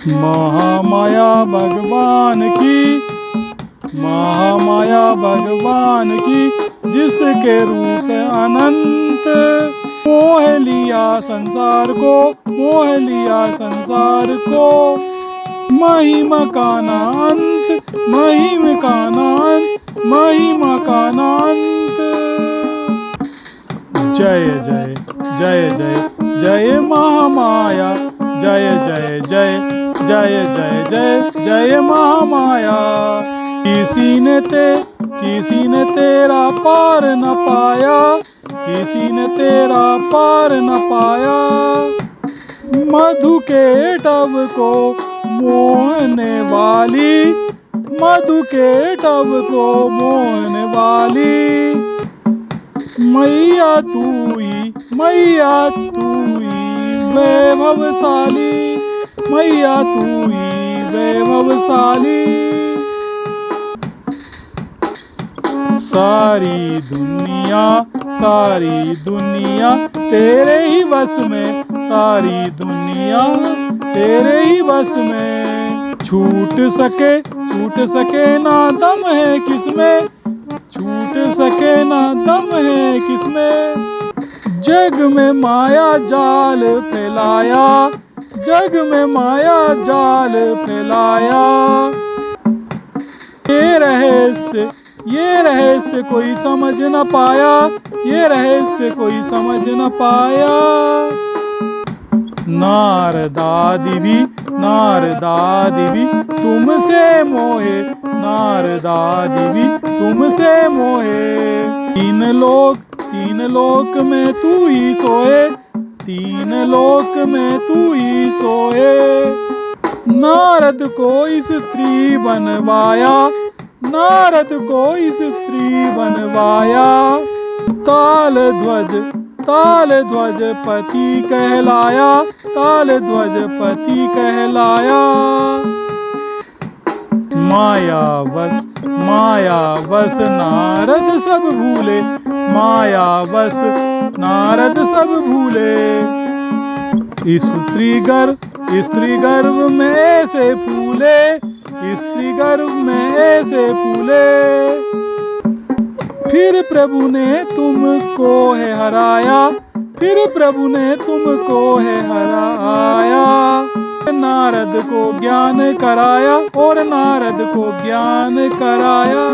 महामाया भगवान की, महामाया भगवान की, जिसके रूप अनंत। मोह लिया संसार को, मोह लिया संसार को, महिमा का ना अंत, महिमा का ना अंत, महिमा का ना अंत। जय जय जय जय जय महामाया, जय जय जय जय जय जय जय महामाया। किसी ने तेरा पार न पाया, किसी ने तेरा पार न पाया। मधु के टब को मोहने वाली, मधु के टब को मोहने वाली। मैया तू ही, मैया तू ही वैभवशाली, मैया तू ही वैभवशाली। सारी दुनिया तेरे ही बस में, सारी दुनिया तेरे ही बस में। छूट सके ना दम है किसमें, छूट सके ना दम है किसमें। जग में माया जाल फैलाया, जग में माया जाल फैलाया। ये रहस्य कोई समझ न पाया, ये रहस्य कोई समझ न पाया। नारदादि भी तुमसे मोहे, नारदादि भी तुमसे मोहे। तीन लोक में तू ही सोए, तीन लोक में तू ही सोए। नारद को स्त्री बनवाया, नारद को स्त्री बनवाया। ताल ध्वज पति कहलाया, ताल ध्वज पति कहलाया। माया वश नारद सब भूले, माया वश नारद सब भूले। स्त्री गर्भ में ऐसे फूले, स्त्री गर्भ में ऐसे फूले। फिर प्रभु ने तुमको है हराया, फिर प्रभु ने तुमको है हराया। नारद को ज्ञान कराया, और नारद को ज्ञान कराया।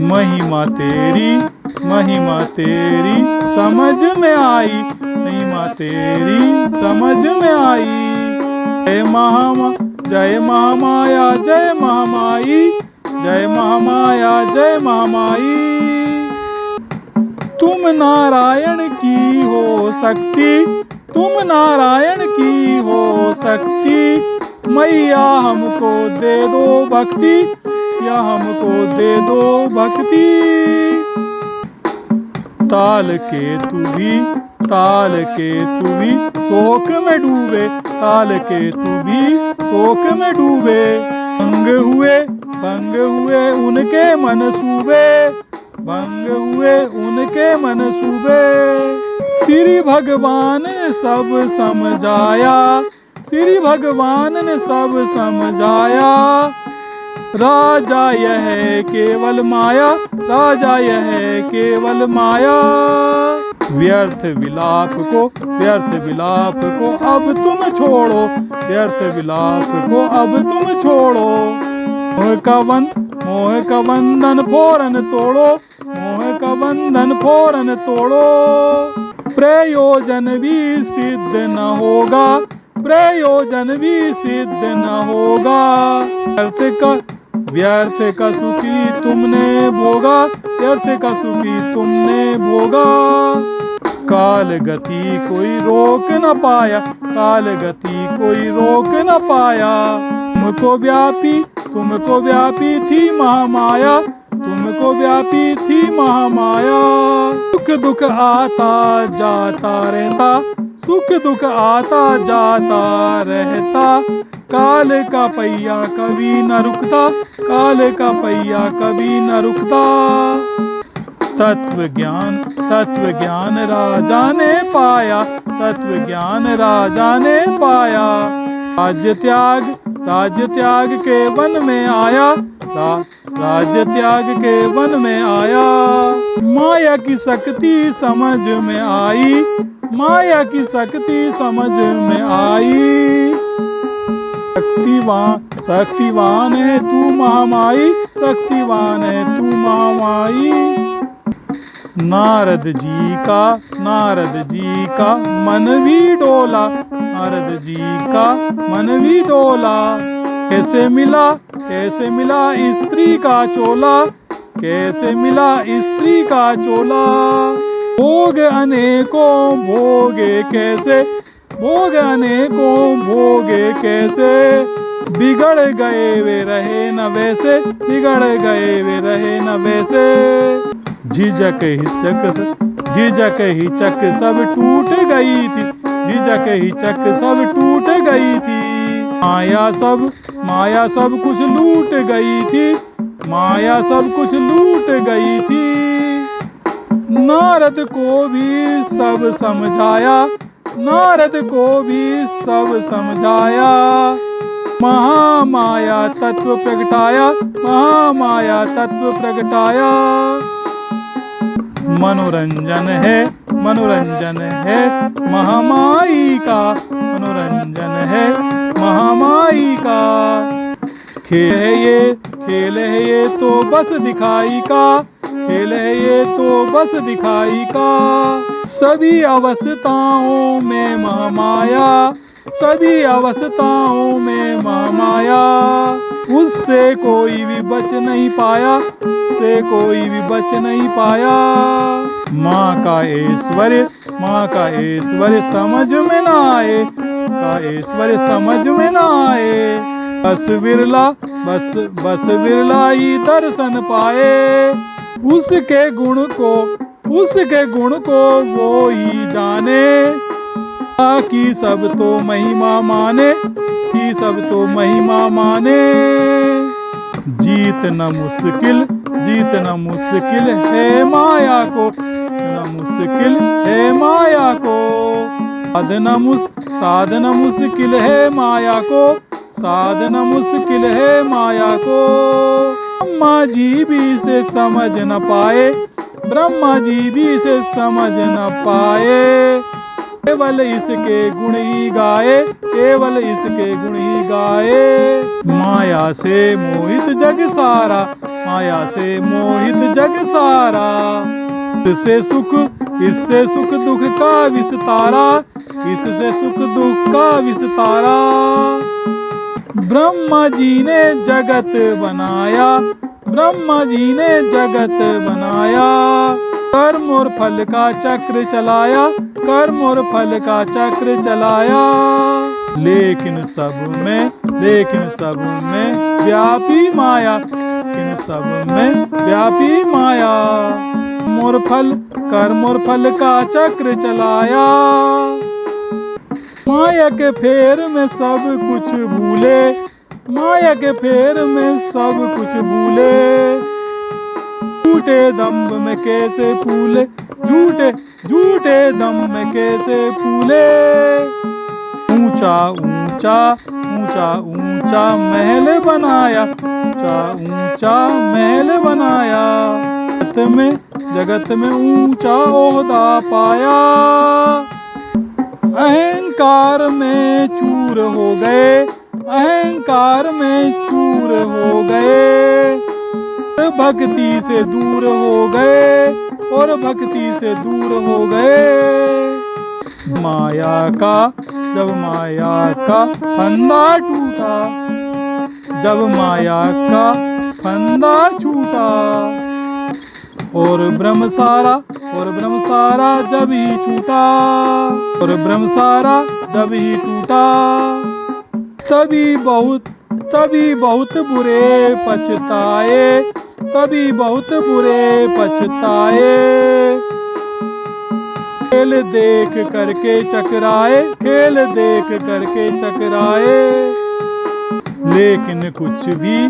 महिमा तेरी समझ में आई, महिमा तेरी समझ में आई। जय महामाया जय महामाई, जय महामाया जय महामाई। तुम नारायण की हो शक्ति, तुम नारायण की हो शक्ति। मैया हमको दे दो भक्ति, या हमको दे दो भक्ति। ताल के तू भी शोक में डूबे, ताल के तू भी शोक में डूबे। भंग हुए उनके मनसूबे, भंग हुए उनके मनसूबे। श्री भगवान ने सब समझाया, श्री भगवान ने सब समझाया। राजा यह केवल माया, राजा यह केवल माया। व्यर्थ विलाप को अब तुम छोड़ो, व्यर्थ विलाप को अब तुम छोड़ो। मोह का बंधन फोरन तोड़ो, मोह का बंधन फोरन तोड़ो। प्रयोजन भी सिद्ध न होगा, प्रयोजन भी सिद्ध न होगा। व्यर्थ का सुखी तुमने भोगा, व्यर्थ का सुखी तुमने भोगा। काल गति कोई रोक न पाया, काल गति कोई रोक न पाया। तुमको व्यापी थी महामाया, तुमको व्यापी थी महामाया। सुख दुख आता जाता रहता, सुख दुख आता जाता रहता। काल का पहिया कभी न रुकता, काल का पहिया कभी न रुकता। तत्व ज्ञान राजा ने पाया, तत्व ज्ञान राजा ने पाया। राज्य त्याग के वन में आया, राज्य त्याग के वन में आया। माया की शक्ति समझ में आई, माया की शक्ति समझ में आई। शक्तिवान है तू महामाई, शक्तिवान है तू महामाई। नारद जी का मन भी डोला, नारद जी का मन भी डोला। कैसे मिला स्त्री का चोला, कैसे मिला स्त्री का चोला। भोग अनेकों भोगे कैसे, भोग अनेकों भोगे कैसे। बिगड़ गए वे रहे न वैसे, बिगड़ गए वे रहे न वैसे। झिझक हिचक सब टूट गई थी, झिझक हिचक सब टूट गई थी। माया सब कुछ लूट गई थी, माया सब कुछ लूट गई थी। नारद को भी सब समझाया, नारद को भी सब समझाया। महामाया तत्व प्रगटाया, महामाया तत्व प्रगटाया। मनोरंजन है महामाई का, मनोरंजन है महामाई का। खेल है ये तो बस दिखाई का, खेल है ये तो बस दिखाई का। सभी अवस्थाओं में महामाया, सभी अवस्थाओं में महामाया। उससे कोई भी बच नहीं पाया, उससे कोई भी बच नहीं पाया। माँ का ऐश्वर्य समझ में ना आए, का ऐश्वर्य समझ में ना आए। बस बिरला ही दर्शन पाए। उसके गुण को वो ही जाने। की सब तो महिमा माने, की सब तो महिमा माने। जीतना मुश्किल है माया को, न मुश्किल है माया को। साधना मुश्किल है माया को, साधना मुश्किल है माया को। ब्रह्मा जी भी से समझ न पाए, ब्रह्मा जी भी से समझ न पाए। केवल इसके गुण ही गाए, केवल इसके गुण ही गाए। माया से मोहित जग सारा, माया से मोहित जग सारा। इससे सुख दुख का विस्तारा, इससे सुख दुख का विस्तारा। ब्रह्मा जी ने जगत बनाया, ब्रह्मा जी ने जगत बनाया। कर्म और फल का चक्र चलाया, कर्म और फल का चक्र चलाया। लेकिन सब में व्यापी माया, लेकिन सब में व्यापी माया। कर्म और फल का चक्र चलाया। माया के फेर में सब कुछ भूले, माया के फेर में सब कुछ भूले। झूठे दम्भ में कैसे फूले, झूठे दम में कैसे फूले। ऊंचा महल बनाया, ऊंचा महल बनाया। जगत में ऊंचा ओहदा पाया। अहंकार में चूर हो गए, अहंकार में चूर हो गए। भक्ति से दूर हो गए, और भक्ति से दूर हो गए। जब माया का फंदा टूटा, जब माया का फंदा छूटा। और ब्रह्म सारा जब ही छूटा, और ब्रह्म सारा जब ही टूटा। तभी बहुत बुरे पछताए, तभी बहुत बुरे पछताए। खेल देख करके चकराए, खेल देख करके चकराए। लेकिन कुछ भी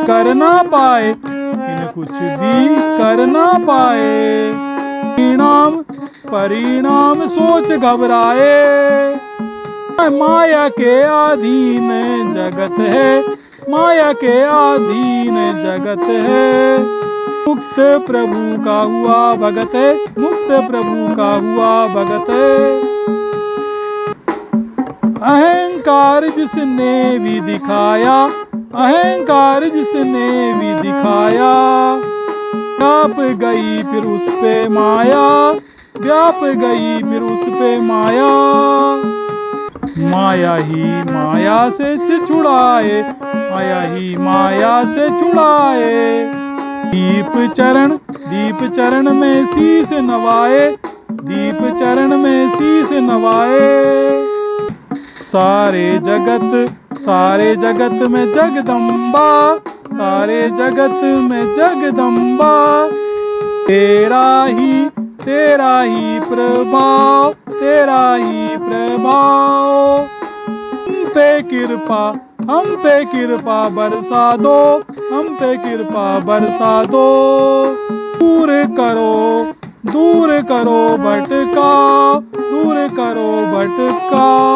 कर ना पाए, लेकिन कुछ भी कर ना पाए। परिणाम सोच घबराए, माया के अधीन जगत है, माया के अधीन जगत है। मुक्त प्रभु का हुआ भगत है, मुक्त प्रभु का हुआ भगत है। अहंकार जिसने भी दिखाया, अहंकार जिसने भी दिखाया, व्याप गई फिर उस पे माया, व्याप गई फिर उस पे माया। माया ही माया से छुड़ाए, माया ही माया से छुड़ाए। दीप चरण में शीश नवाए, दीप चरण में शीश नवाए। सारे जगत में जगदम्बा, सारे जगत में जगदम्बा। तेरा ही प्रभाव, तेरा ही प्रभाव। हम पे कृपा बरसा दो, हम पे कृपा बरसा दो। दूर करो भटका, दूर करो भटका।